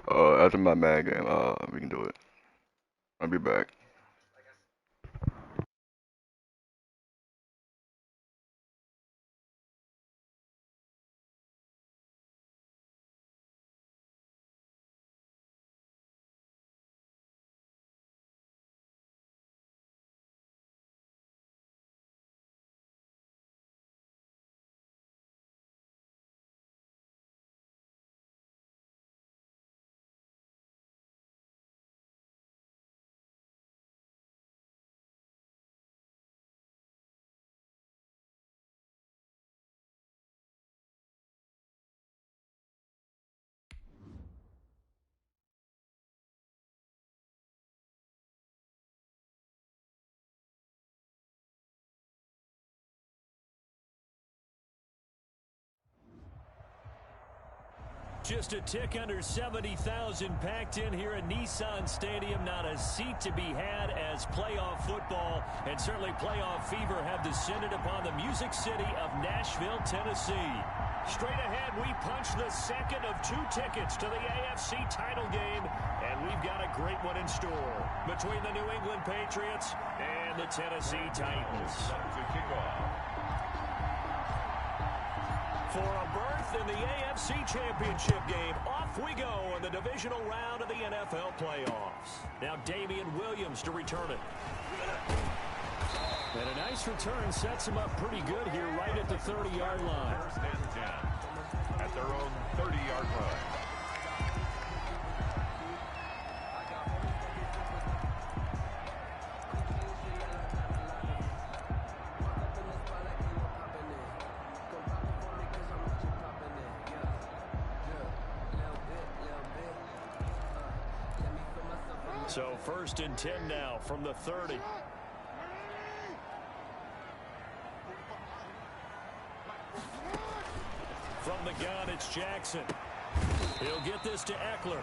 After my mad game, we can do it. I'll be back. Just a tick under 70,000 packed in here at Nissan Stadium. Not a seat to be had as playoff football and certainly playoff fever have descended upon the Music City of Nashville, Tennessee. Straight ahead, we punch the second of two tickets to the AFC title game, and we've got a great one in store between the New England Patriots and the Tennessee Titans. For a berth in the AFC Championship game, off we go in the divisional round of the NFL playoffs. Now Damian Williams to return it. And a nice return sets him up pretty good here right at the 30-yard line. First and 10 at their own 30-yard line. So first and 10 now from the 30. From the gun, it's Jackson. He'll get this to Eckler.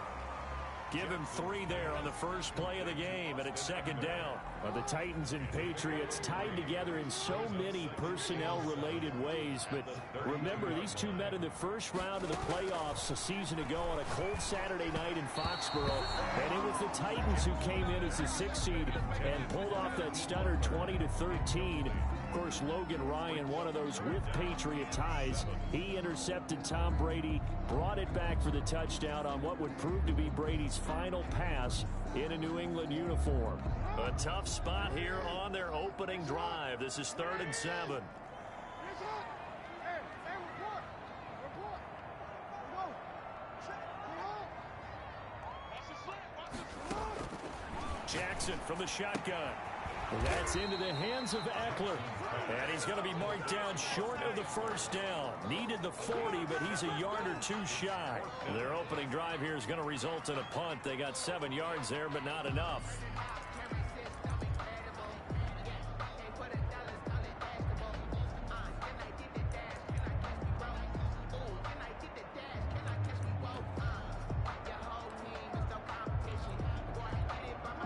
Give him 3 there on the first play of the game, and it's second down. Well, the Titans and Patriots tied together in so many personnel-related ways, but remember, these two met in the first round of the playoffs a season ago on a cold Saturday night in Foxborough, and it was the Titans who came in as the 6th seed and pulled off that stunner 20-13. Of course, Logan Ryan, one of those with Patriot ties. He intercepted Tom Brady, brought it back for the touchdown on what would prove to be Brady's final pass in a New England uniform. A tough spot here on their opening drive. This is 3rd and 7. Jackson from the shotgun. That's into the hands of Eckler. And he's going to be marked down short of the first down. Needed the 40, but he's a yard or two shy. Their opening drive here is going to result in a punt. They got 7 yards there, but not enough.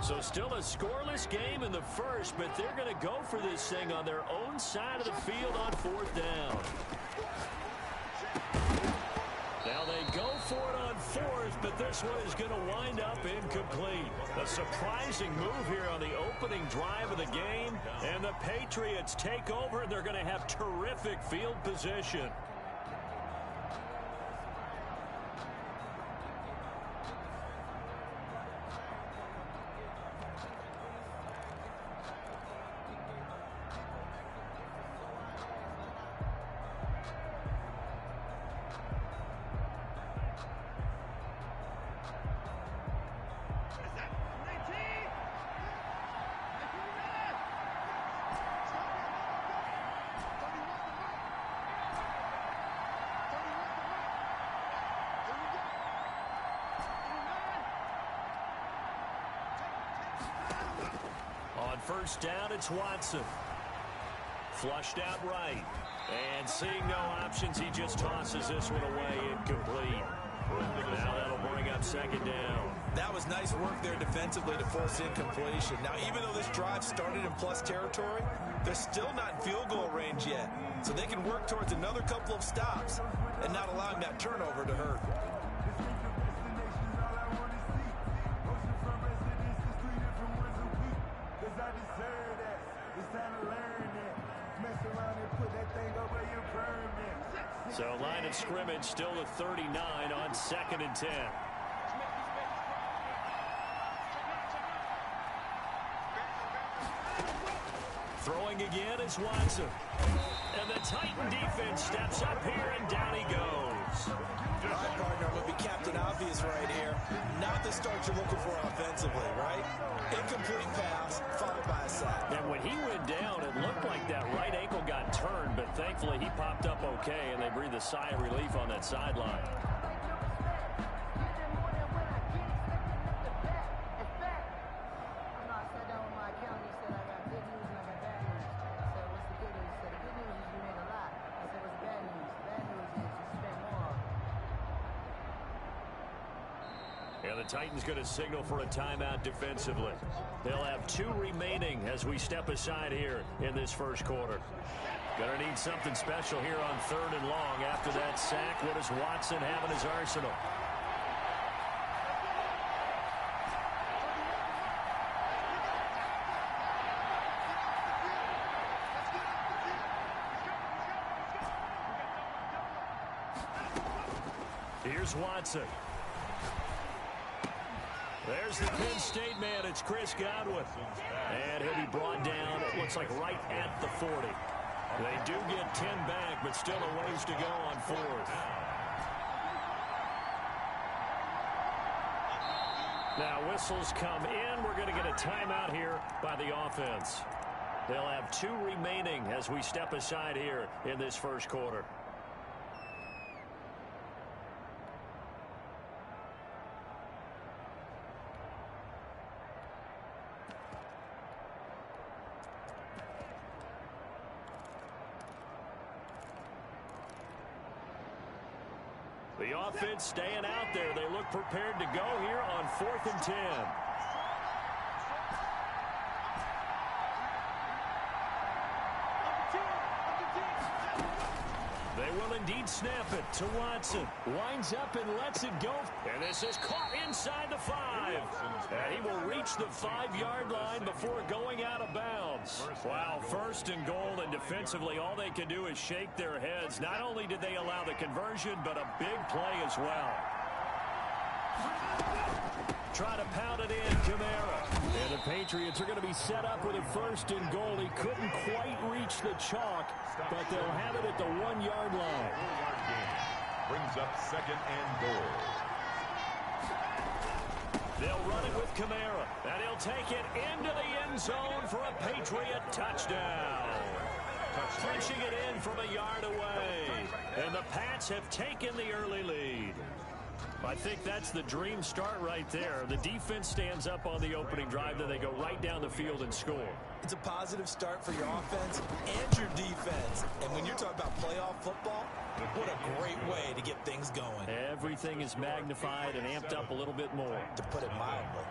So still a scoreless game in the first, but they're going to go for this thing on their own side of the field on 4th down. Now they go for it on 4th, but this one is going to wind up incomplete. A surprising move here on the opening drive of the game, and the Patriots take over, and they're going to have terrific field position. First down, it's Watson. Flushed out right. And seeing no options, he just tosses this one away incomplete. Now that'll bring up 2nd down. That was nice work there defensively to force incompletion. Now, even though this drive started in plus territory, they're still not in field goal range yet. So they can work towards another couple of stops and not allowing that turnover to hurt. So line of scrimmage still at 39 on 2nd and 10. Throwing again is Watson. And the Titan defense steps up here, and down he goes. All right, partner, I'm going to be Captain Obvious right here. Not the start you're looking for offensively, right? Incomplete pass, followed by a sack. And when he went down, it looked like that right ankle got turned, but thankfully he popped up okay, and they breathed a sigh of relief on that sideline. And the Titans going to signal for a timeout defensively. They'll have 2 remaining as we step aside here in this first quarter. Going to need something special here on 3rd and long. After that sack, what does Watson have in his arsenal? Here's Watson. There's the Penn State man. It's Chris Godwin. And he'll be brought down, it looks like, right at the 40. They do get 10 back, but still a ways to go on 4th. Now whistles come in. We're going to get a timeout here by the offense. They'll have 2 remaining as we step aside here in this first quarter. The offense staying out there. They look prepared to go here on 4th and 10. They will indeed snap it to Watson. Winds up and lets it go. And this is caught inside the 5. And he will reach the 5-yard line before going out of bounds. Wow, 1st and goal, and defensively all they can do is shake their heads. Not only did they allow the conversion, but a big play as well. Try to pound it in, Kamara. And the Patriots are going to be set up with a 1st and goal. He couldn't quite reach the chalk, but they'll have it at the 1-yard line. Brings up 2nd and goal. They'll run it with Kamara, and he'll take it into the end zone for a Patriot touchdown. Punching it in from a yard away. And the Pats have taken the early lead. I think that's the dream start right there. The defense stands up on the opening drive, then they go right down the field and score. It's a positive start for your offense and your defense. And when you're talking about playoff football, what a great way to get things going. Everything is magnified and amped up a little bit more. To put it mildly.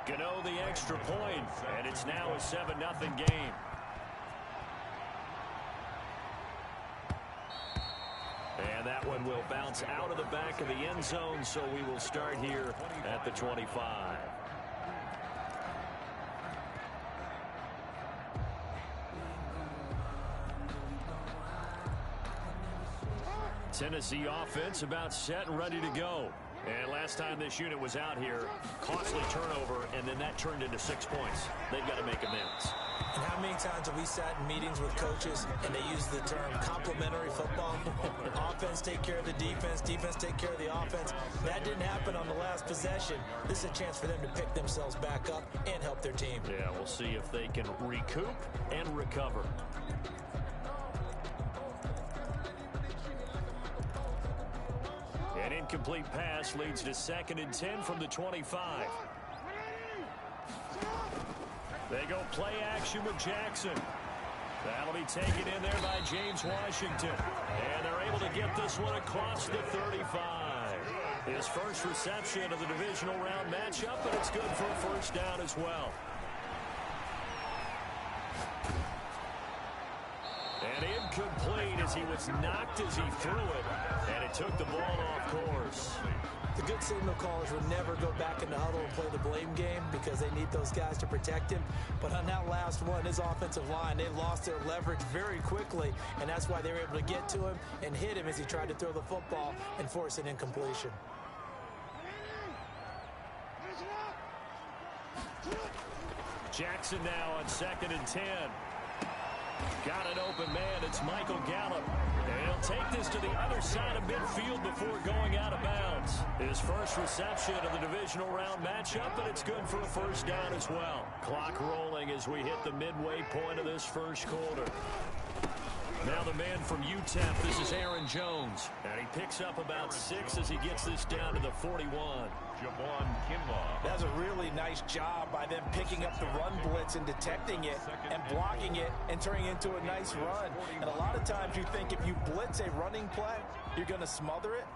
Gano the extra point, and it's now a 7-0 game. And that one will bounce out of the back of the end zone, so we will start here at the 25. Tennessee offense about set and ready to go. And last time this unit was out here, costly turnover, and then that turned into 6 points. They've got to make amends. And how many times have we sat in meetings with coaches and they use the term complementary football? Offense take care of the defense, defense take care of the offense. That didn't happen on the last possession. This is a chance for them to pick themselves back up and help their team. Yeah, we'll see if they can recoup and recover. An incomplete pass leads to 2nd and 10 from the 25. They go play action with Jackson. That'll be taken in there by James Washington. And they're able to get this one across the 35. His first reception of the divisional round matchup, but it's good for a 1st down as well. And incomplete as he was knocked as he threw it. And it took the ball off course. The good signal callers would never go back in the huddle and play the blame game because they need those guys to protect him. But on that last one, his offensive line, they lost their leverage very quickly, and that's why they were able to get to him and hit him as he tried to throw the football and force an incompletion. Jackson now on 2nd and 10. Got an open man. It's Michael Gallup. And he'll take this to the other side of midfield before going out of bounds. His first reception of the divisional round matchup, and it's good for a first down as well. Clock rolling as we hit the midway point of this first quarter. Now the man from UTEP, this is Aaron Jones. And he picks up about 6 as he gets this down to the 41. Javon Kinlaw. That's a really nice job by them picking up the run blitz and detecting it and blocking it and turning it into a nice run. And a lot of times you think if you blitz a running play, you're going to smother it.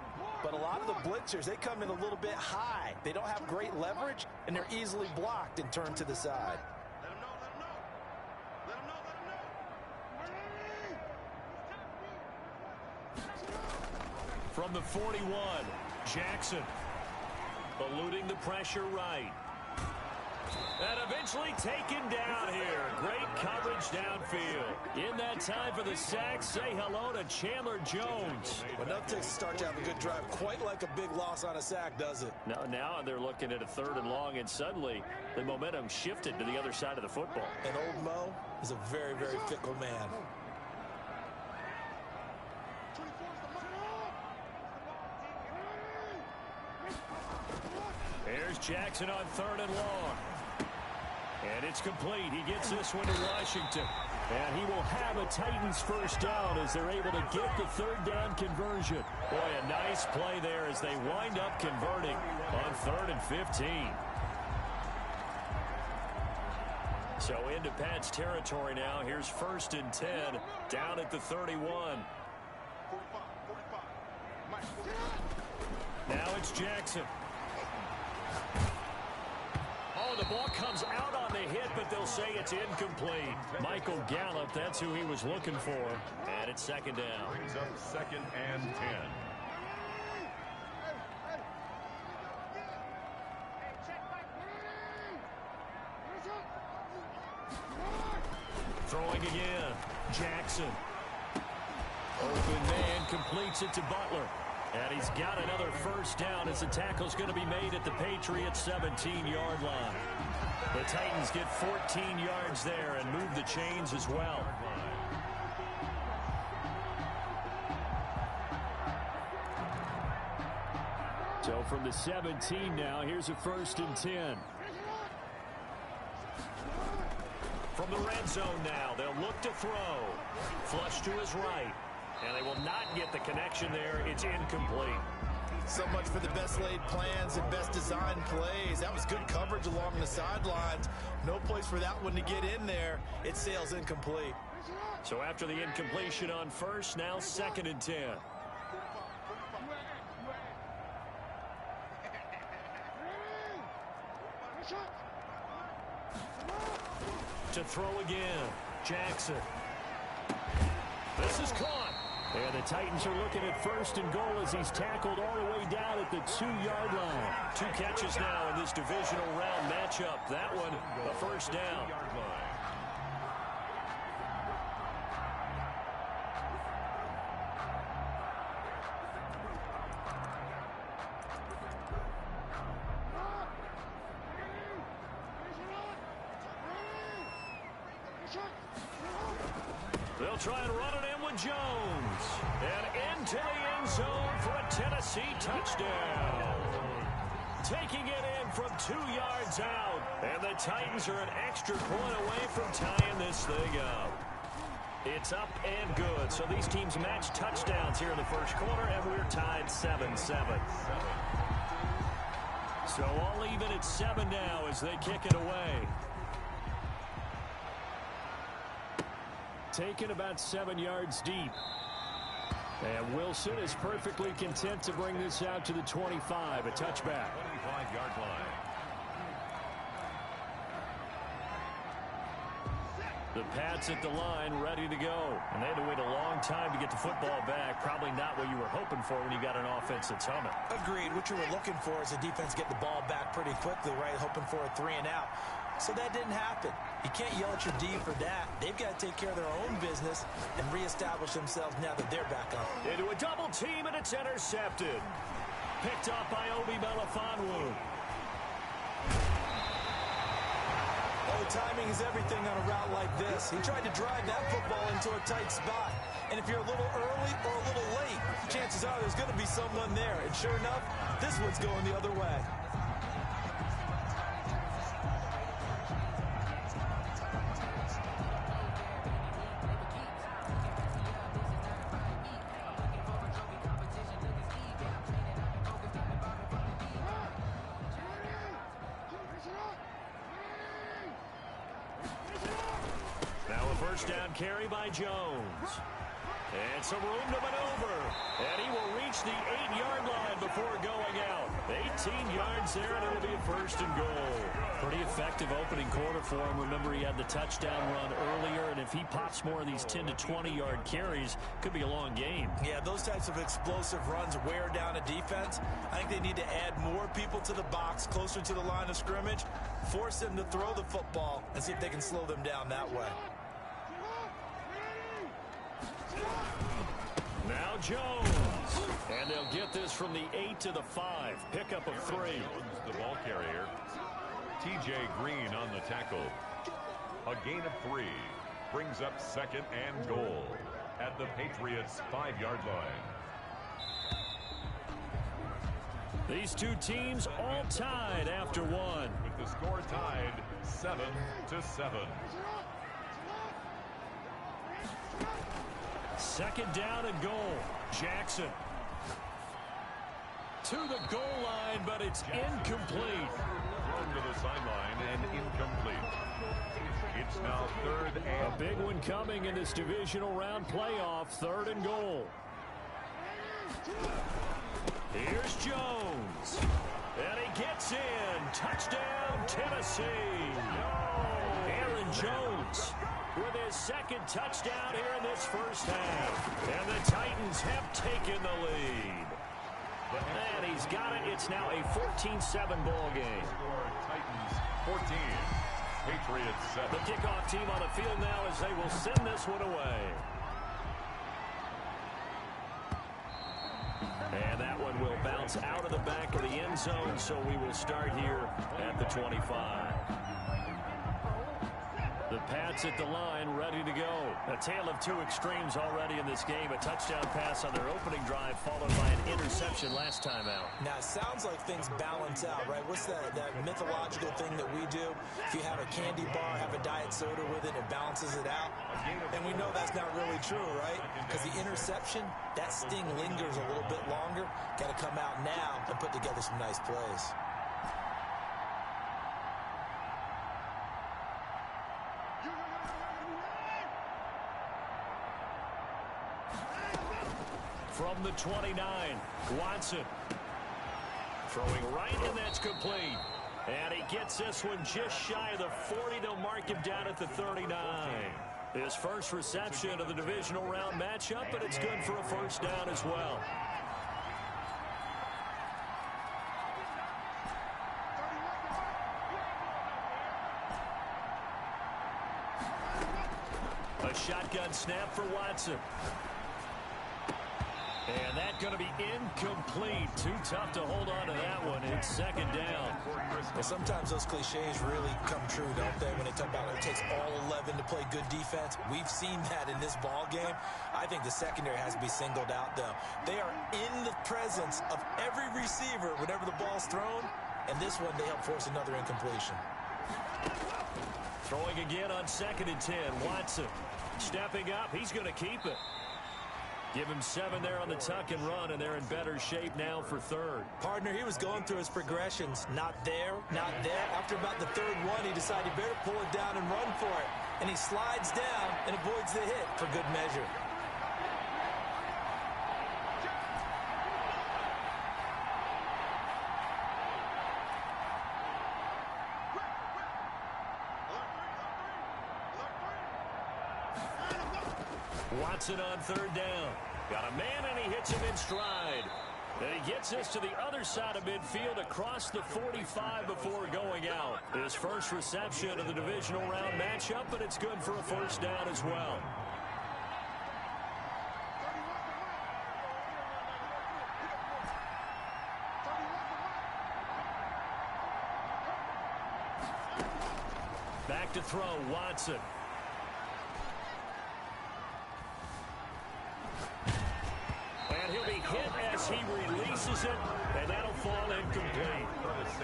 But a lot of the blitzers, they come in a little bit high. They don't have great leverage, and they're easily blocked and turned to the side. From the 41, Jackson eluding the pressure right. And eventually taken down here. Great coverage downfield. In that time for the sack, say hello to Chandler Jones. Well, nothing takes a start to have a good drive. Quite like a big loss on a sack, does it? Now they're looking at a 3rd and long, and suddenly the momentum shifted to the other side of the football. And old Mo is a very, very fickle man. There's Jackson on 3rd and long. And it's complete. He gets this one to Washington. And he will have a Titans first down as they're able to get the 3rd down conversion. Boy, a nice play there as they wind up converting on 3rd and 15. So into Pat's territory now. Here's 1st and 10 down at the 31. Now it's Jackson. Oh, the ball comes out on the hit, but they'll say it's incomplete. Michael Gallup, that's who he was looking for. And it's 2nd down. Brings up 2nd and 10. Throwing again. Jackson. Open man completes it to Butler. And he's got another first down as the tackle's going to be made at the Patriots' 17-yard line. The Titans get 14 yards there and move the chains as well. So from the 17 now, here's a 1st and 10. From the red zone now, they'll look to throw. Flush to his right. And they will not get the connection there. It's incomplete. So much for the best laid plans and best designed plays. That was good coverage along the sidelines. No place for that one to get in there. It sails incomplete. So after the incompletion on 1st, now 2nd and 10. To throw again. Jackson. This is caught. And the Titans are looking at 1st and goal as he's tackled all the way down at the 2-yard line. 2 catches now in this divisional round matchup. That one, a first down. They'll try and run it in with Jones. And into the end zone for a Tennessee touchdown. Taking it in from 2 yards out. And the Titans are an extra point away from tying this thing up. It's up and good. So these teams match touchdowns here in the first quarter, and we're tied 7-7. So all even at 7 now as they kick it away. Taken about 7 yards deep. And Wilson is perfectly content to bring this out to the 25, a touchback. 25-yard line. The Pats at the line, ready to go. And they had to wait a long time to get the football back. Probably not what you were hoping for when you got an offense that's humming. Agreed. What you were looking for is a defense get the ball back pretty quickly, right? Hoping for a 3 and out. So that didn't happen. You can't yell at your D for that. They've got to take care of their own business and reestablish themselves now that they're back on. Into a double team, and it's intercepted. Picked up by Obi Melifonwu. Oh, timing is everything on a route like this. He tried to drive that football into a tight spot. And if you're a little early or a little late, chances are there's going to be someone there. And sure enough, this one's going the other way. First down carry by Jones. And some room to maneuver. And he will reach the 8-yard line before going out. 18 yards there, and it'll be a first and goal. Pretty effective opening quarter for him. Remember, he had the touchdown run earlier, and if he pops more of these 10 to 20-yard carries, could be a long game. Yeah, those types of explosive runs wear down a defense. I think they need to add more people to the box, closer to the line of scrimmage, force them to throw the football, and see if they can slow them down that way. Now Jones. And they'll get this from the 8 to the 5. Pickup of 3. Jones, the ball carrier. T.J. Green on the tackle. A gain of 3. Brings up second and goal at the Patriots' 5-yard line. These two teams all tied after one. With the score tied 7-7. Second down and goal. Jackson to the goal line, but it's incomplete. Thrown to the sideline and incomplete. It's now third and a big one coming in this divisional round playoff. Third and goal. Here's Jones. And he gets in. Touchdown, Tennessee. Aaron Jones with his second touchdown here in this first half. And the Titans have taken the lead. And he's got it. It's now a 14-7 ball game. Titans 14. Patriots 7. The kickoff team on the field now as they will send this one away. And that one will bounce out of the back of the end zone, so we will start here at the 25. The Pats at the line, ready to go. A tale of two extremes already in this game. A touchdown pass on their opening drive, followed by an interception last time out. Now, it sounds like things balance out, right? What's that mythological thing that we do? If you have a candy bar, have a diet soda with it, it balances it out. And we know that's not really true, right? Because the interception, that sting lingers a little bit longer. Got to come out now and put together some nice plays. From the 29, Watson throwing right, and that's complete. And he gets this one just shy of the 40. They'll mark him down at the 39. His first reception of the divisional round matchup, but it's good for a first down as well. A shotgun snap for Watson. And that's going to be incomplete. Too tough to hold on to that one. It's second down. Well, sometimes those cliches really come true, don't they? When they talk about it takes all 11 to play good defense. We've seen that in this ball game. I think the secondary has to be singled out, though. They are in the presence of every receiver whenever the ball's thrown. And this one, they help force another incompletion. Throwing again on 2nd and 10. Watson stepping up. He's going to keep it. Give him 7 there on the tuck and run, and they're in better shape now for third. Partner, he was going through his progressions. Not there, not there. After about the third one, he decided he better pull it down and run for it. And he slides down and avoids the hit for good measure. Watson on third down. Got a man, and he hits him in stride. And he gets us to the other side of midfield across the 45 before going out. His first reception of the divisional round matchup, but it's good for a first down as well. Back to throw, Watson. And he'll be hit as he releases it, and that'll fall incomplete.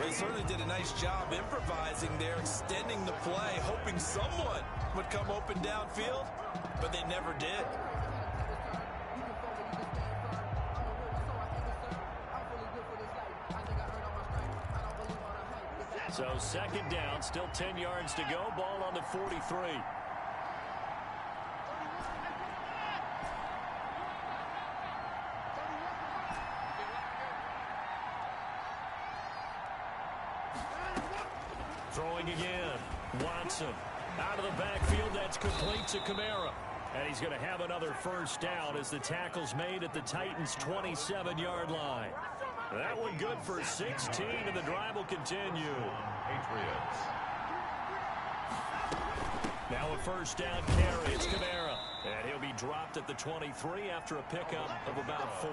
They certainly did a nice job improvising there, extending the play, hoping someone would come open downfield, but they never did. So second down, still 10 yards to go, ball on the 43. Throwing again. Watson out of the backfield. That's complete to Kamara. And he's going to have another first down as the tackle's made at the Titans' 27-yard line. That one good for 16, and the drive will continue. Patriots. Now a first down carry. It's Kamara. And he'll be dropped at the 23 after a pickup of about 4.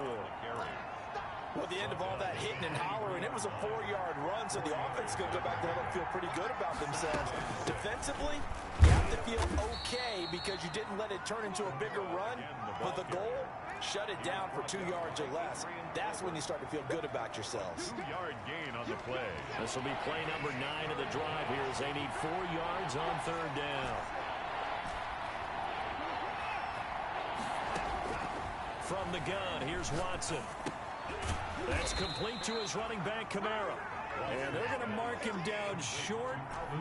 Well, at the end of all that hitting and hollering, it was a 4-yard run, so the offense is going to go back there and feel pretty good about themselves. Defensively, you have to feel okay because you didn't let it turn into a bigger run, but the goal, shut it down for 2 yards or less. That's when you start to feel good about yourselves. 2-yard gain on the play. This will be play number 9 of the drive here as they need 4 yards on third down. From the gun, here's Watson. That's complete to his running back, Kamara. And they're going to mark him down short,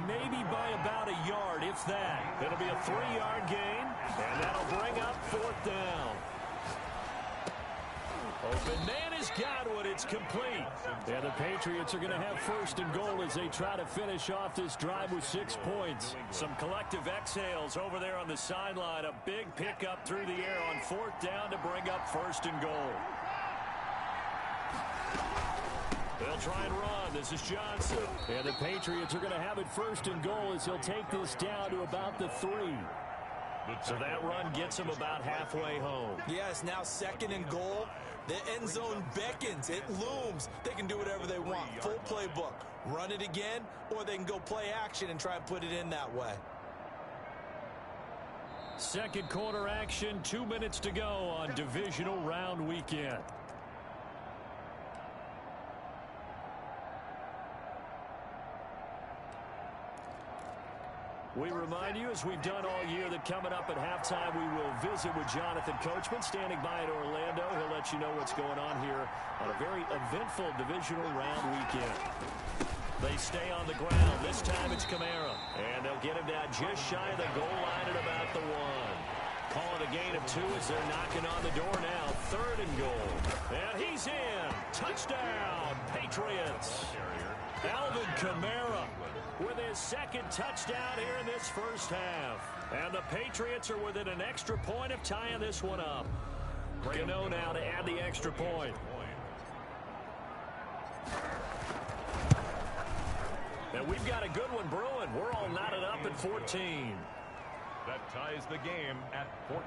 maybe by about a yard, if that. It'll be a 3-yard gain, and that'll bring up fourth down. Open man has got one. It's complete. And the Patriots are going to have first and goal as they try to finish off this drive with 6 points. Some collective exhales over there on the sideline. A big pickup through the air on fourth down to bring up first and goal. They'll try and run. This is Johnson. And the Patriots are going to have it first and goal as he'll take this down to about the 3. So that run gets him about halfway home. Yes, now second and goal. The end zone beckons. It looms. They can do whatever they want. Full playbook. Run it again, or they can go play action and try and put it in that way. Second quarter action, 2 minutes to go on divisional round weekend. We remind you, as we've done all year, that coming up at halftime, we will visit with Jonathan Coachman, standing by in Orlando. He'll let you know what's going on here on a very eventful divisional round weekend. They stay on the ground. This time it's Kamara. And they'll get him down just shy of the goal line at about the 1. Call it a gain of 2 as they're knocking on the door now. Third and goal. And he's in. Touchdown, Patriots. Alvin Kamara with his second touchdown here in this first half. And the Patriots are within an extra point of tying this one up. Gano now to add the extra point. And we've got a good one brewing. We're all knotted up at 14. That ties the game at 14.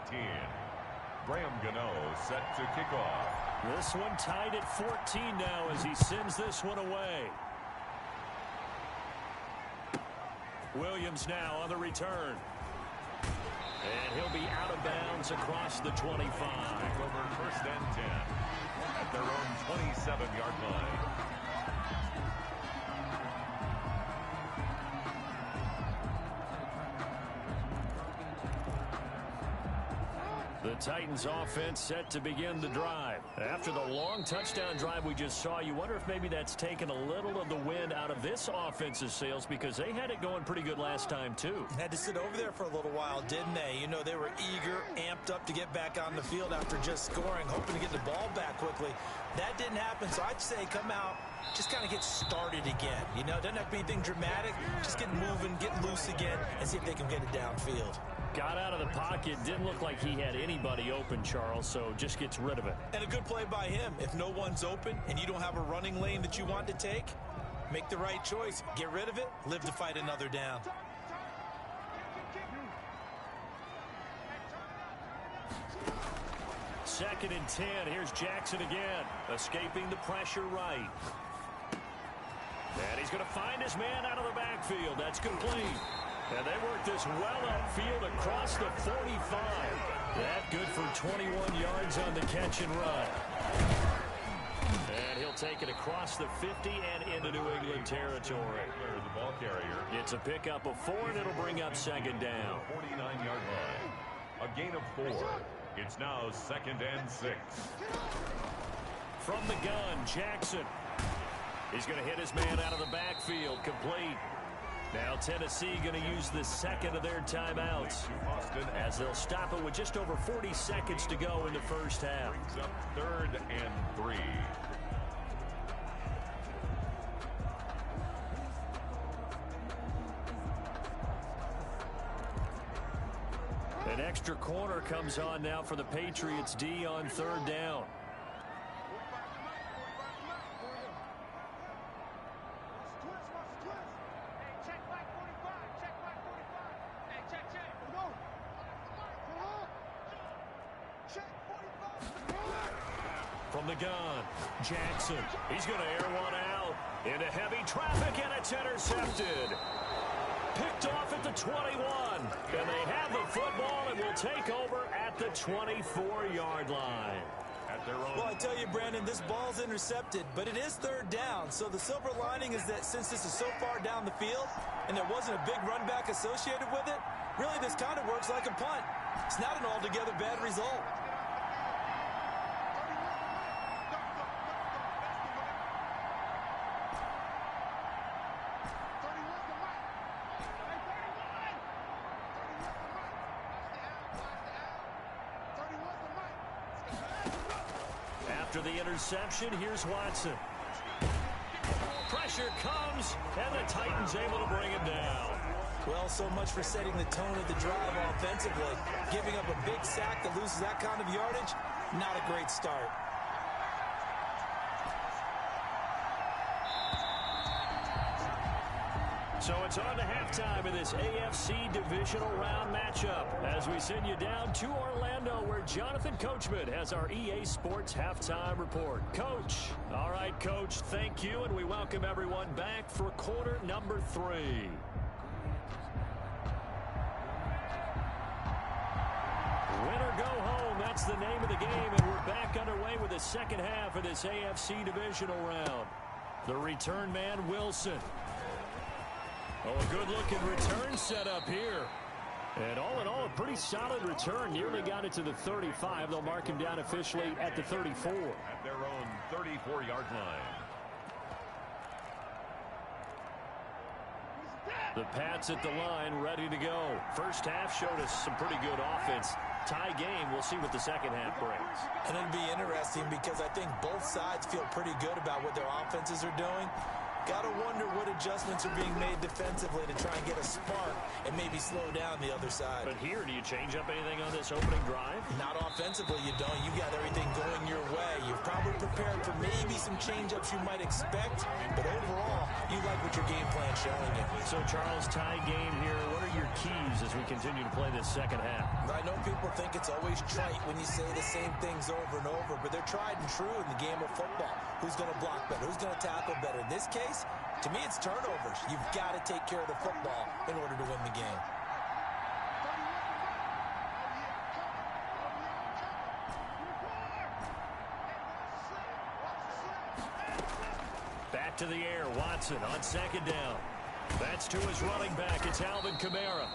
Graham Gano set to kick off. This one tied at 14 now as he sends this one away. Williams now on the return. And he'll be out of bounds across the 25. Over first and 10 at their own 27-yard line. The Titans offense set to begin the drive. After the long touchdown drive we just saw, you wonder if maybe that's taken a little of the wind out of this offense's sails because they had it going pretty good last time too. Had to sit over there for a little while, didn't they? You know, they were eager, amped up to get back on the field after just scoring, hoping to get the ball back quickly. That didn't happen, so I'd say come out just kind of get started again. You know, doesn't have to be anything dramatic. Just get moving, get loose again, and see if they can get it downfield. Got out of the pocket. Didn't look like he had anybody open, Charles, so just gets rid of it. And a good play by him. If no one's open and you don't have a running lane that you want to take, make the right choice. Get rid of it. Live to fight another down. Second and 10. Here's Jackson again. Escaping the pressure right. And he's going to find his man out of the backfield. That's complete. And they work this well upfield across the 45. That good for 21 yards on the catch and run. And he'll take it across the 50 and into New England territory. The ball carrier. It's a pickup of 4, and it'll bring up second down. 49-yard line. A gain of 4. It's now second and 6. From the gun, Jackson. He's going to hit his man out of the backfield. Complete. Now Tennessee going to use the second of their timeouts as they'll stop it with just over 40 seconds to go in the first half. Brings up 3rd and 3. An extra corner comes on now for the Patriots D on 3rd down. From the gun, Jackson. He's going to air one out into heavy traffic, and it's intercepted. Picked off at the 21, and they have the football and will take over at the 24-yard line. At their own. Well, I tell you, Brandon, this ball's intercepted, but it is 3rd down. So the silver lining is that since this is so far down the field and there wasn't a big run back associated with it, really this kind of works like a punt. It's not an altogether bad result. After the interception, here's Watson. Pressure comes, and the Titans able to bring him down. Well, so much for setting the tone of the drive offensively. Giving up a big sack that loses that kind of yardage, not a great start. So it's on to halftime in this AFC divisional round matchup as we send you down to Orlando where Jonathan Coachman has our EA Sports halftime report. Coach. All right, Coach, thank you, and we welcome everyone back for quarter number 3. Win or go home, that's the name of the game, and we're back underway with the second half of this AFC divisional round. The return man, Wilson. Oh, a good-looking return set up here. And all in all, a pretty solid return. Nearly got it to the 35. They'll mark him down officially at the 34. At their own 34-yard line. The Pats at the line, ready to go. First half showed us some pretty good offense. Tie game, we'll see what the second half brings. And it'll be interesting because I think both sides feel pretty good about what their offenses are doing. Got to wonder what adjustments are being made defensively to try and get a spark and maybe slow down the other side. But here, do you change up anything on this opening drive? Not offensively, you don't. You got everything going your way. You're probably prepared for maybe some change-ups you might expect, but overall, you like what your game plan's showing you. So, Charles, tie game here. What are your keys as we continue to play this second half? I know people think it's always trite when you say the same things over and over, but they're tried and true in the game of football. Who's going to block better? Who's going to tackle better? In this case, to me, it's turnovers. You've got to take care of the football in order to win the game. Back to the air, Watson on second down. That's to his running back. It's Alvin Kamara.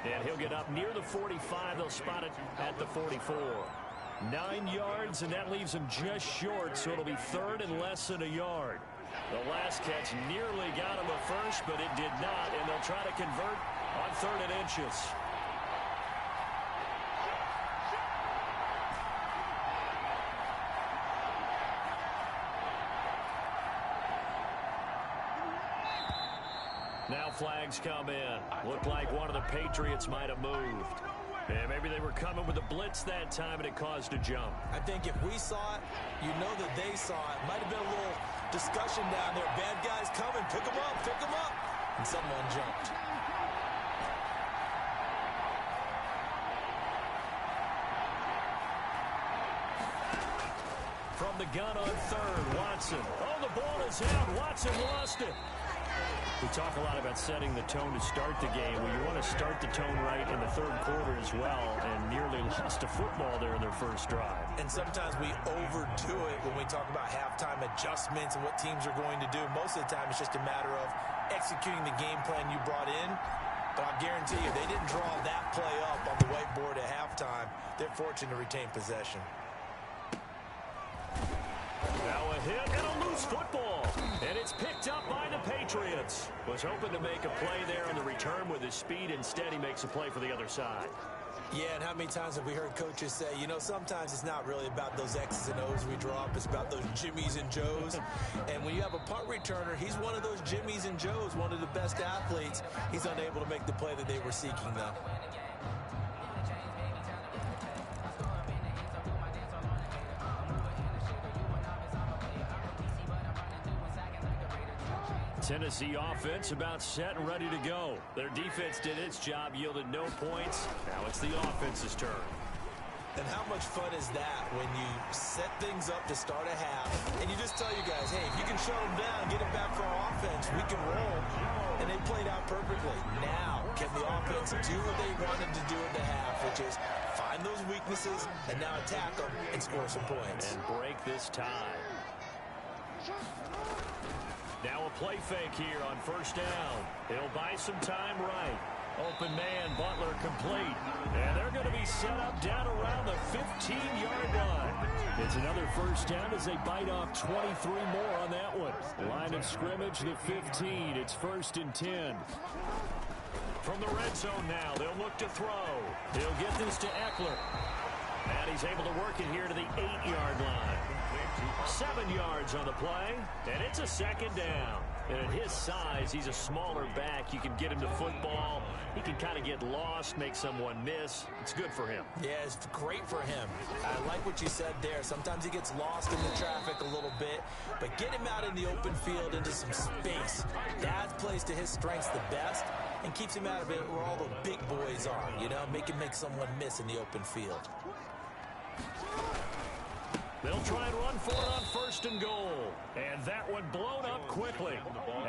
And he'll get up near the 45. They'll spot it at the 44. 9 yards, and that leaves him just short, so it'll be third and less than a yard. The last catch nearly got him a first, but it did not, and they'll try to convert on 3rd and inches. Now flags come in. Looked like one of the Patriots might have moved. And maybe they were coming with a blitz that time and it caused a jump. I think if we saw it, you know that they saw it. Might have been a little discussion down there. Bad guys coming. Pick them up. Pick them up. And someone jumped. From the gun on third, Watson. Oh, the ball is out. Watson lost it. We talk a lot about setting the tone to start the game. Well, you want to start the tone right in the third quarter as well, and nearly lost a football there in their first drive. And sometimes we overdo it when we talk about halftime adjustments and what teams are going to do. Most of the time, it's just a matter of executing the game plan you brought in. But I guarantee you, they didn't draw that play up on the whiteboard at halftime. They're fortunate to retain possession. Now a hit and a loose football. And it's picked up by the Patriots. Was hoping to make a play there on the return with his speed. Instead, he makes a play for the other side. Yeah, and how many times have we heard coaches say, you know, sometimes it's not really about those X's and O's we draw up. It's about those Jimmies and Joes. And when you have a punt returner, he's one of those Jimmies and Joes, one of the best athletes. He's unable to make the play that they were seeking, though. Tennessee offense about set and ready to go. Their defense did its job, yielded no points. Now it's the offense's turn. And how much fun is that when you set things up to start a half and you just tell you guys, hey, if you can shut them down, get it back for our offense, we can roll. And they played out perfectly. Now, can the offense do what they wanted to do in the half, which is find those weaknesses and now attack them and score some points. And break this tie. Now a play fake here on first down. He'll buy some time right. Open man, Butler complete. And they're going to be set up down around the 15-yard line. It's another first down as they bite off 23 more on that one. Line of scrimmage, the 15. It's 1st and 10. From the red zone now, they'll look to throw. He'll get this to Eckler. And he's able to work it here to the 8-yard line. 7 yards on the play, and it's a 2nd down. And at his size, he's a smaller back. You can get him to football. He can kind of get lost, make someone miss. It's good for him. Yeah, it's great for him. I like what you said there. Sometimes he gets lost in the traffic a little bit, but get him out in the open field into some space. That plays to his strengths the best and keeps him out of it where all the big boys are, you know, make him make someone miss in the open field. They'll try and run for it on 1st and goal. And that one blown up quickly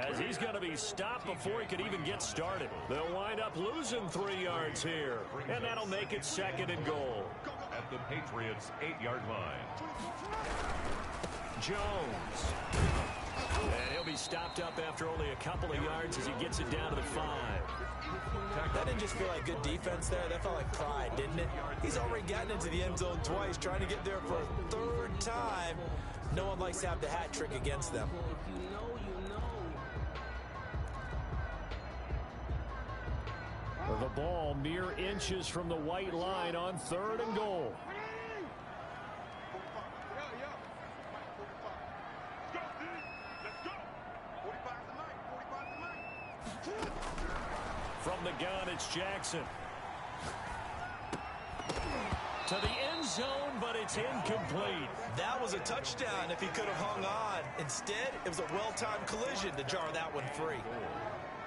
as he's going to be stopped before he could even get started. They'll wind up losing 3 yards here. And that'll make it 2nd and goal. At the Patriots' 8-yard line. Jones. And he'll be stopped up after only a couple of yards as he gets it down to the 5. That didn't just feel like good defense there. That felt like pride, didn't it? He's already gotten into the end zone twice, trying to get there for a 3rd time. No one likes to have the hat trick against them. The ball mere inches from the white line on 3rd and goal. From the gun, it's Jackson. To the end zone, but it's incomplete. That was a touchdown if he could have hung on. Instead, it was a well-timed collision to jar that one free.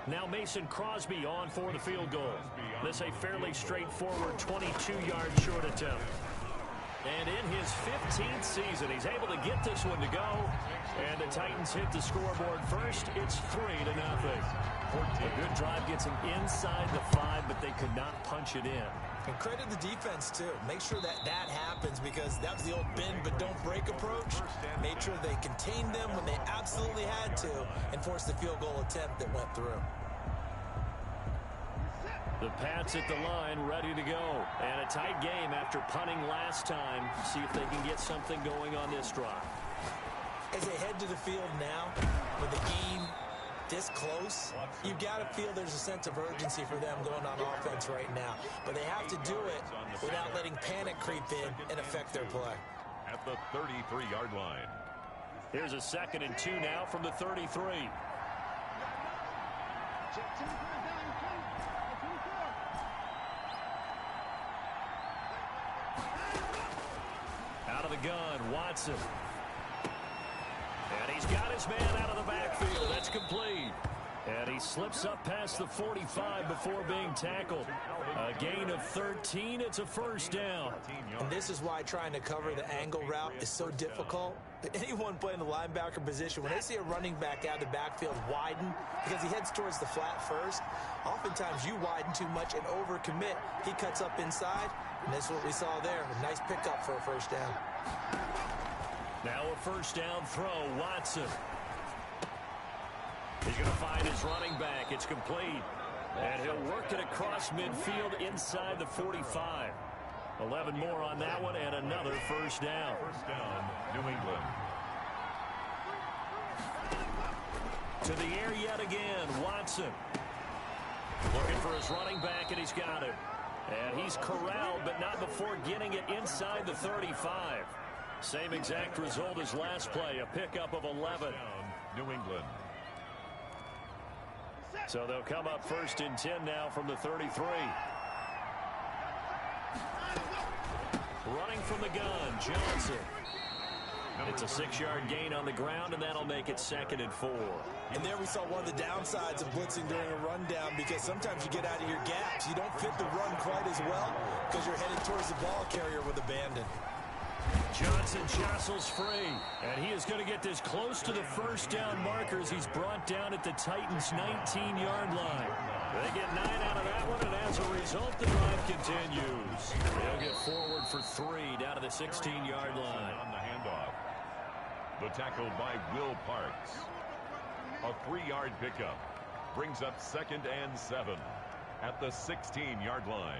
Now Mason Crosby on for the field goal. This a fairly straightforward 22-yard short attempt. And in his 15th season, he's able to get this one to go. And the Titans hit the scoreboard first. It's 3-0. A good drive gets them inside the 5, but they could not punch it in. And credit the defense, too. Make sure that that happens because that was the old bend but don't break approach. Made sure they contained them when they absolutely had to and forced the field goal attempt that went through. The Pats at the line ready to go. And a tight game after punting last time. See if they can get something going on this drive. As they head to the field now with the game this close, you've got to feel there's a sense of urgency for them going on offense right now. But they have to do it without letting panic creep in and affect their play. At the 33-yard line. Here's a 2nd and 2 now from the 33. Out of the gun, Watson. And he's got his man out of the backfield. That's complete. And he slips up past the 45 before being tackled. A gain of 13. It's a first down. And this is why trying to cover the angle route is so difficult. Anyone playing the linebacker position, when they see a running back out of the backfield widen because he heads towards the flat first, oftentimes you widen too much and overcommit. He cuts up inside, and that's what we saw there. A nice pickup for a first down. Now a first down throw, Watson. He's going to find his running back. It's complete. And he'll work it across midfield inside the 45. 11 more on that one and another first down. First down, New England. To the air yet again, Watson. Looking for his running back, and he's got it. And he's corralled, but not before getting it inside the 35. Same exact result as last play, a pickup of 11. New England. So they'll come up first and 10 now from the 33. Running from the gun, Johnson. It's a 6-yard gain on the ground, and that'll make it 2nd and 4. And there we saw one of the downsides of blitzing during a rundown, because sometimes you get out of your gaps. You don't fit the run quite as well because you're headed towards the ball carrier with abandon. Johnson jostles free, and he is going to get this close to the first down markers. He's brought down at the Titans' 19-yard line. They get 9 out of that one, and as a result, the drive continues. They'll get forward for 3 down to the 16-yard line. On the handoff. The tackle by Will Parks. A 3-yard pickup brings up 2nd and 7 at the 16-yard line.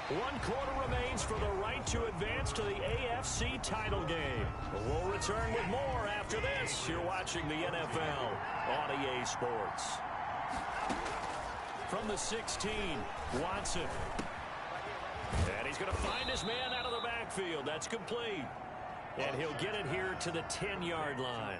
1 quarter remains for the right to advance to the AFC title game. We'll return with more after this. You're watching the NFL on EA Sports. From the 16, Watson. And he's going to find his man out of the backfield. That's complete. And he'll get it here to the 10-yard line.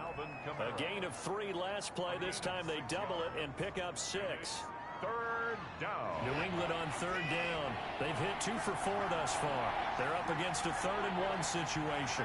A gain of 3 last play. This time they double it and pick up 6. 3rd down. New England on 3rd down. They've hit 2 for 4 thus far. They're up against a 3rd and 1 situation.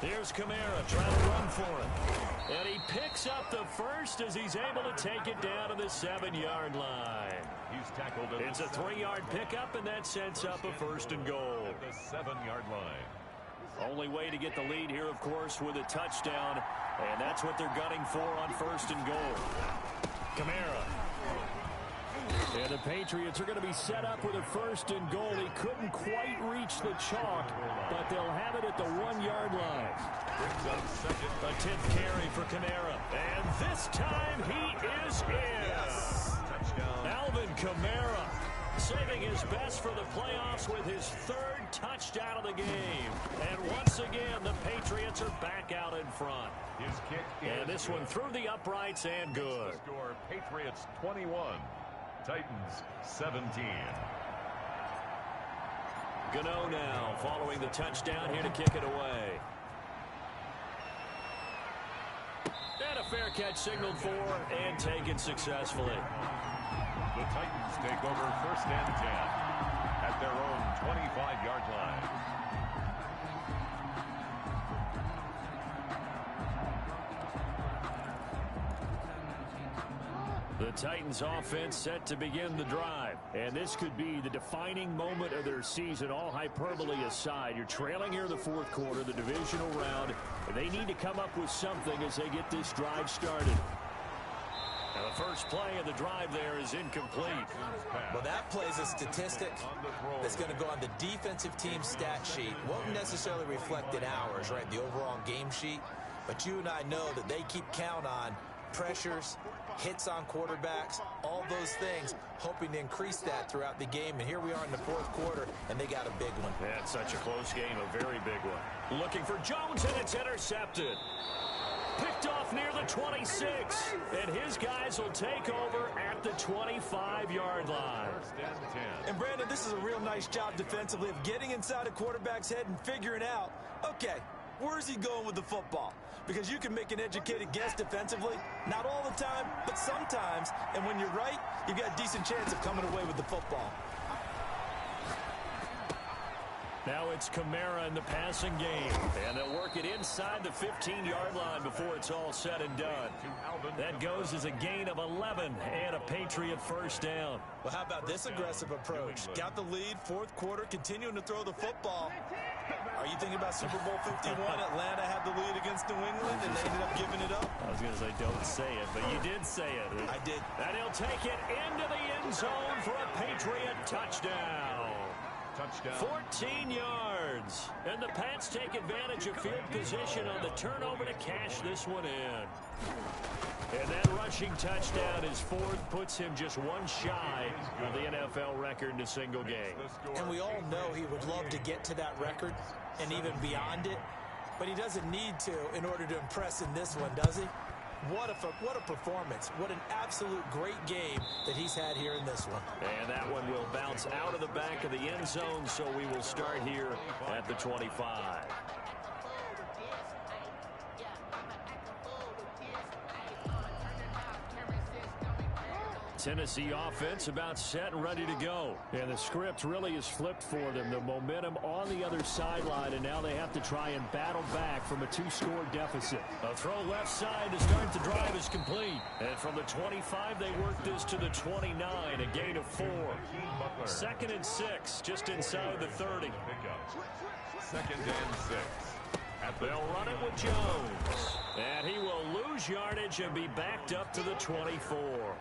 Here's Kamara trying to run for it. And he picks up the first as he's able to take it down to the 7-yard line. He's tackled at It's a 3-yard pickup, and that sets up a 1st and goal. at the 7-yard line. Only way to get the lead here, of course, with a touchdown. And that's what they're gunning for on 1st and goal. Kamara. And the Patriots are going to be set up with a 1st and goal. He couldn't quite reach the chalk, but they'll have it at the 1-yard line. Brings up 2nd. A 10th carry for Kamara. And this time he is in. Touchdown. Alvin Kamara saving his best for the playoffs with his 3rd touchdown of the game. And once again, the Patriots are back out in front. His kick And this one through the uprights and good. Score Patriots 21. Titans 17. Gano now following the touchdown here to kick it away. And a fair catch signaled for and taken successfully. The Titans take over 1st and 10 at their own 25-yard line. The Titans offense set to begin the drive. And this could be the defining moment of their season, all hyperbole aside. You're trailing here in the 4th quarter, the divisional round. They need to come up with something as they get this drive started. And the first play of the drive there is incomplete. Well, that plays a statistic that's going to go on the defensive team stat sheet. Won't necessarily reflect in ours, right, the overall game sheet. But you and I know that they keep count on pressures, hits on quarterbacks, all those things, hoping to increase that throughout the game. And here we are in the 4th quarter, and they got a big one. That's such a close game, a very big one. Looking for Jones, and it's intercepted. picked off near the 26. And his guys will take over at the 25-yard line. First and 10. And Brandon, this is a real nice job defensively of getting inside a quarterback's head and figuring out, okay, where's he going with the football? Because you can make an educated guess defensively, not all the time, but sometimes. And when you're right, you've got a decent chance of coming away with the football. Now it's Kamara in the passing game. And they'll work it inside the 15-yard line before it's all said and done. That goes as a gain of 11 and a Patriot first down. Well, how about this aggressive approach? Got the lead, fourth quarter, continuing to throw the football. Are you thinking about Super Bowl 51? Atlanta had the lead against New England, and they ended up giving it up. I was going to say don't say it, but you did say it. I did. And he'll take it into the end zone for a Patriot touchdown. Touchdown. 14 yards. And the Pats take advantage of field position on the turnover to cash this one in. And that rushing touchdown is fourth, puts him just one shy of the NFL record in a single game. And we all know he would love to get to that record and even beyond it, but he doesn't need to in order to impress in this one, does he? What a performance. What an absolute great game that he's had here in this one. And that one will bounce out of the back of the end zone, so we will start here at the 25. Tennessee offense about set and ready to go. And the script really is flipped for them. The momentum on the other sideline, and now they have to try and battle back from a two-score deficit. A throw left side to start the drive is complete. And from the 25, they work this to the 29, a gain of 4. Second and 6, just inside the 30. Second and 6. They'll run it with Jones. And he will lose yardage and be backed up to the 24.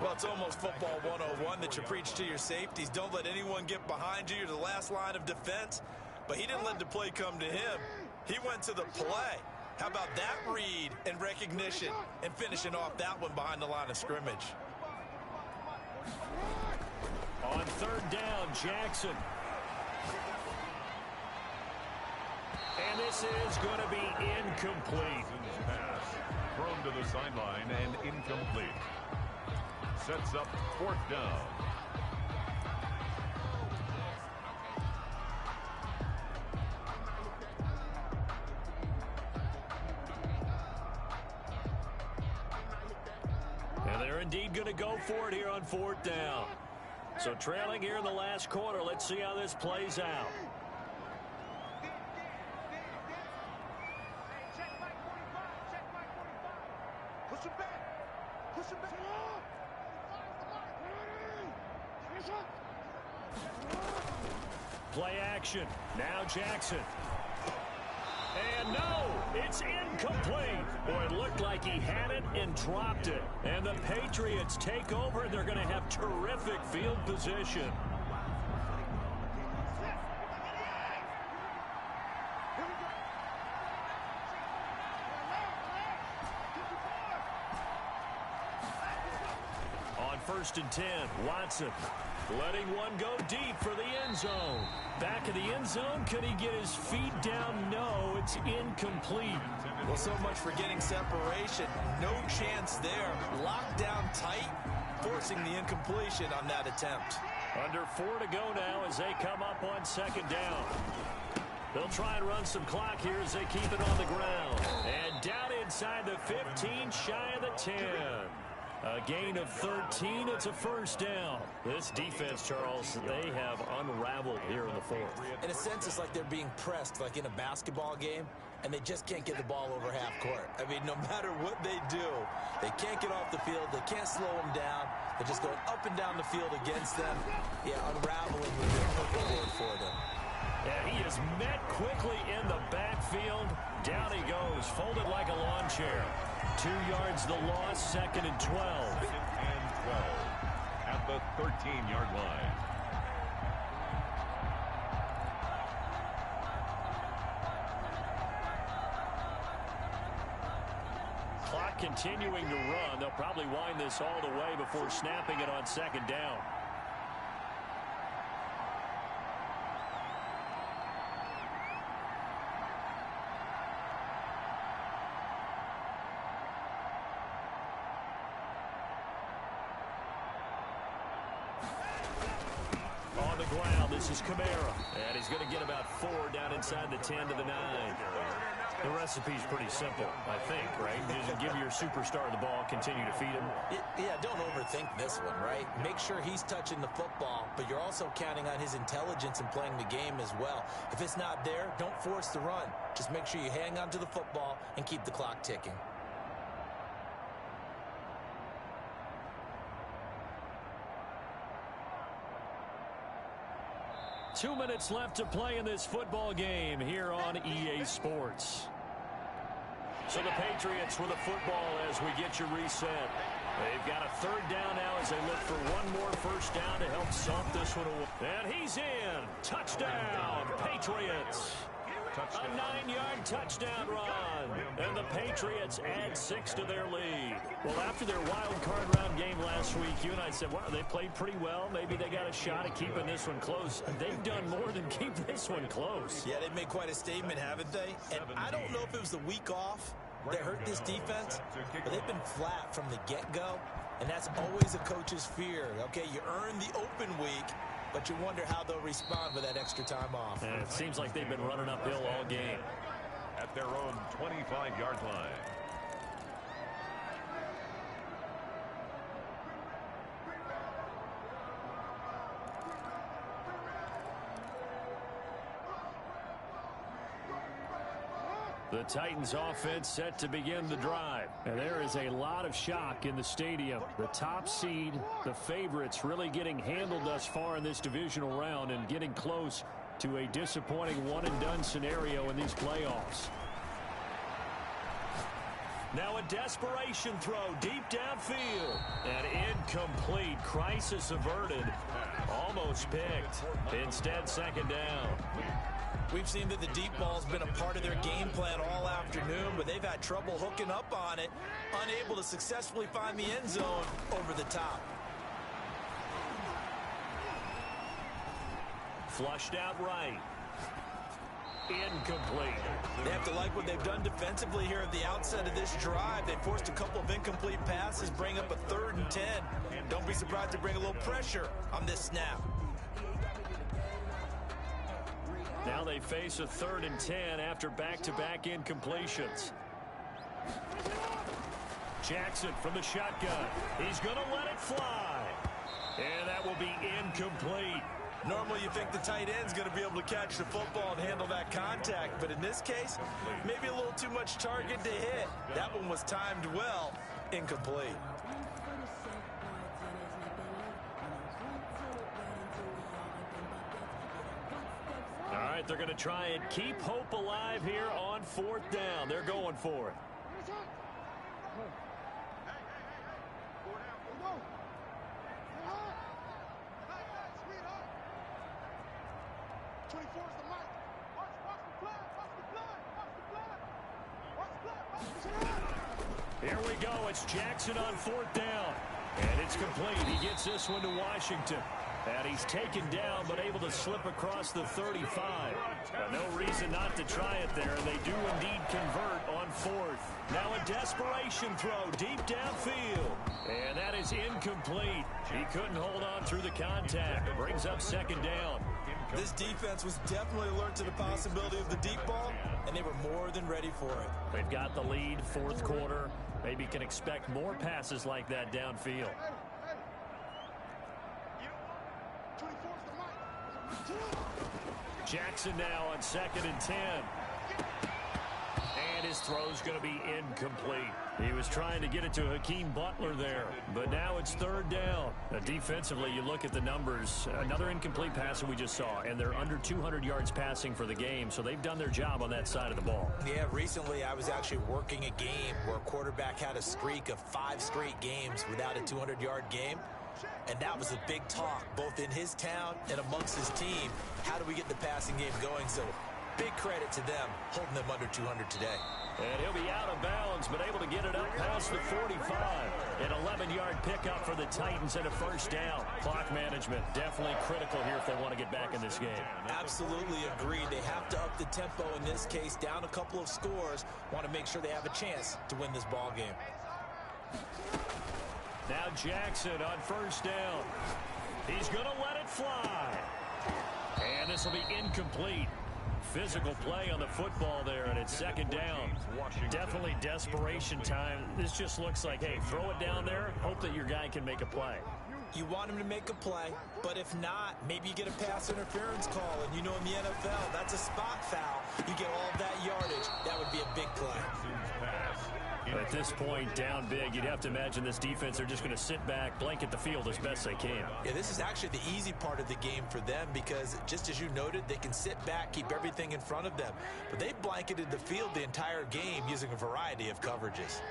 Well, it's almost football 101 that you preach to your safeties. Don't let anyone get behind you. You're the last line of defense. But he didn't let the play come to him. He went to the play. How about that read and recognition and finishing off that one behind the line of scrimmage? On third down, Jackson. And this is going to be incomplete. Pass thrown to the sideline and incomplete. Sets up fourth down. And they're indeed going to go for it here on fourth down. So trailing here in the last quarter, let's see how this plays out. Play action. Now Jackson. And no, it's incomplete. Boy, it looked like he had it and dropped it. And the Patriots take over, and they're going to have terrific field position. On first and 10, Watson. Letting one go deep for the end zone. Back of the end zone, can he get his feet down? No, it's incomplete. Well, so much for getting separation. No chance there. Locked down tight, forcing the incompletion on that attempt. Under 4 to go now as they come up on second down. They'll try and run some clock here as they keep it on the ground. And down inside the 15, shy of the 10. A gain of 13. It's a first down. This defense, Charles, they have unraveled here in the fourth. In a sense, it's like they're being pressed like in a basketball game, and they just can't get the ball over half court. I mean, no matter what they do, they can't get off the field. They can't slow them down. They're just going up and down the field against them. Yeah, unraveling with their hook board for them. And he is met quickly in the backfield. Down he goes, folded like a lawn chair. 2 yards the loss, second and 12. Second and 12 at the 13-yard line. Clock continuing to run. They'll probably wind this all the way before snapping it on second down. On the ground, this is Kamara. And he's going to get about 4 down inside the 10 to the 9. The recipe's pretty simple, I think, right? Just give your superstar the ball, continue to feed him. Yeah, don't overthink this one, right? Make sure he's touching the football, but you're also counting on his intelligence in playing the game as well. If it's not there, don't force the run. Just make sure you hang on to the football and keep the clock ticking. Two minutes left to play in this football game here on EA Sports. So the Patriots with the football as we get you reset. They've got a 3rd down now as they look for one more first down to help salt this one away. And he's in. Touchdown, Patriots. A 9-yard touchdown run. And the Patriots add 6 to their lead. Well, after their wild card round game last week, you and I said, well, they played pretty well. Maybe they got a shot at keeping this one close. They've done more than keep this one close. Yeah, they've made quite a statement, haven't they? And I don't know if it was the week off that hurt this defense, but they've been flat from the get-go. And that's always a coach's fear. Okay, you earn the open week, but you wonder how they'll respond with that extra time off. And it seems like they've been running uphill all game. At their own 25-yard line. The Titans offense set to begin the drive. And there is a lot of shock in the stadium. The top seed, the favorites, really getting handled thus far in this divisional round and getting close to a disappointing one-and-done scenario in these playoffs. Now a desperation throw deep downfield. And incomplete. Crisis averted. Almost picked. Instead, 2nd down. We've seen that the deep ball's been a part of their game plan all afternoon, but they've had trouble hooking up on it, unable to successfully find the end zone over the top. Flushed out right. Incomplete. They have to like what they've done defensively here at the outset of this drive. They forced a couple of incomplete passes, bring up a 3rd and 10. Don't be surprised to bring a little pressure on this snap. Now they face a 3rd and 10 after back-to-back incompletions. Jackson from the shotgun. He's going to let it fly. And that will be incomplete. Normally you think the tight end's going to be able to catch the football and handle that contact, but in this case, maybe a little too much target to hit. That one was timed well. Incomplete. All right, they're going to try and keep hope alive here on 4th down. They're going for it. Here we go. It's Jackson on 4th down. And it's complete. He gets this one to Washington. And he's taken down, but able to slip across the 35. No reason not to try it there, and they do indeed convert on 4th. Now a desperation throw deep downfield. And that is incomplete. He couldn't hold on through the contact. It brings up 2nd down. This defense was definitely alert to the possibility of the deep ball, and they were more than ready for it. They've got the lead, 4th quarter. Maybe can expect more passes like that downfield. Jackson now on 2nd and 10. And his throw's going to be incomplete. He was trying to get it to Hakeem Butler there, but now it's 3rd down. Defensively, you look at the numbers. Another incomplete pass that we just saw, and they're under 200 yards passing for the game, so they've done their job on that side of the ball. Yeah, recently I was actually working a game where a quarterback had a streak of 5 straight games without a 200-yard game. And that was a big talk, both in his town and amongst his team. How do we get the passing game going? So big credit to them, holding them under 200 today. And he'll be out of bounds, but able to get it up past the 45. An 11-yard pickup for the Titans and a 1st down. Clock management definitely critical here if they want to get back in this game. Absolutely agreed. They have to up the tempo in this case, down a couple of scores. Want to make sure they have a chance to win this ball game. Now Jackson on 1st down. He's going to let it fly. And this will be incomplete. Physical play on the football there, and it's second down. Definitely desperation time. This just looks like, hey, throw it down there, hope that your guy can make a play. You want him to make a play, but if not, maybe you get a pass interference call, and you know in the NFL, that's a spot foul. You get all of that yardage. That would be a big play. At this point, down big, you'd have to imagine this defense are just going to sit back, blanket the field as best they can. Yeah, this is actually the easy part of the game for them because, just as you noted, they can sit back, keep everything in front of them. But they've blanketed the field the entire game using a variety of coverages.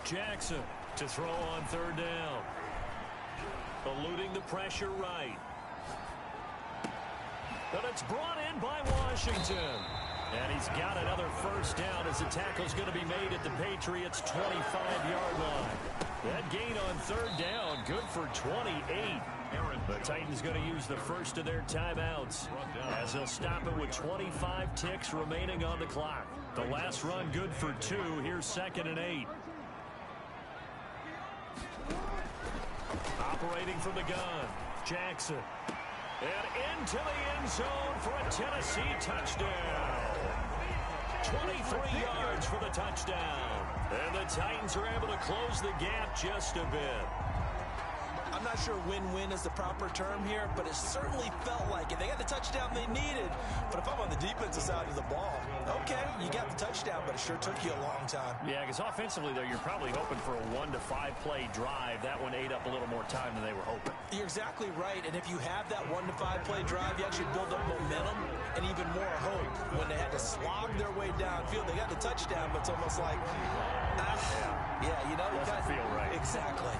Jackson to throw on third down. Eluding the pressure right. But it's brought in by Washington. And he's got another first down as the tackle's going to be made at the Patriots' 25-yard line. That gain on third down, good for 28. The Titans going to use the first of their timeouts as they'll stop it with 25 ticks remaining on the clock. The last run good for 2. Here's 2nd and 8. Operating from the gun, Jackson. And into the end zone for a Tennessee touchdown. 23 yards for the touchdown. And the Titans are able to close the gap just a bit. I'm not sure win-win is the proper term here, but it certainly felt like it. They got the touchdown they needed. But if I'm on the defensive side of the ball, okay, you got the touchdown, but it sure took you a long time. Yeah, because offensively there, you're probably hoping for a 1 to 5 play drive. That one ate up a little more time than they were hoping. You're exactly right, and if you have that 1 to 5 play drive, you actually build up momentum and even more hope. When they had to slog their way downfield, they got the touchdown, but it's almost like, yeah, you know, doesn't feel right. Exactly.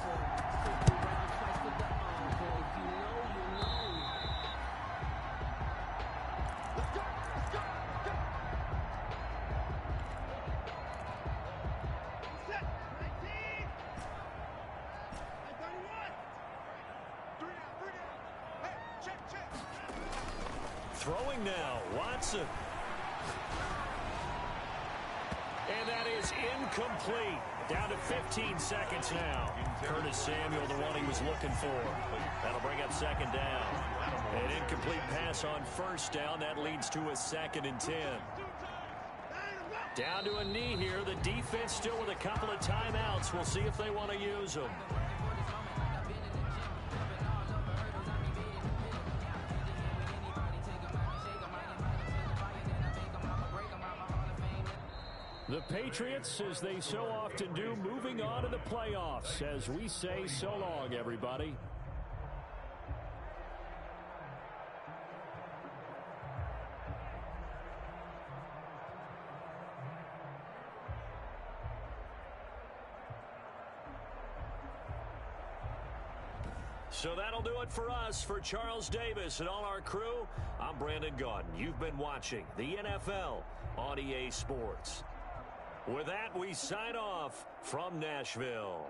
Throwing now, Watson. And that is incomplete. Down to 15 seconds now. Curtis Samuel, the one he was looking for. That'll bring up 2nd down. An incomplete pass on 1st down. That leads to a 2nd and 10. Down to a knee here. The defense still with a couple of timeouts. We'll see if they want to use them. The Patriots, as they so often do, moving on to the playoffs as we say so long, everybody. So that'll do it for us. For Charles Davis and all our crew, I'm Brandon Gaudin. You've been watching the NFL on EA Sports. With that, we sign off from Nashville.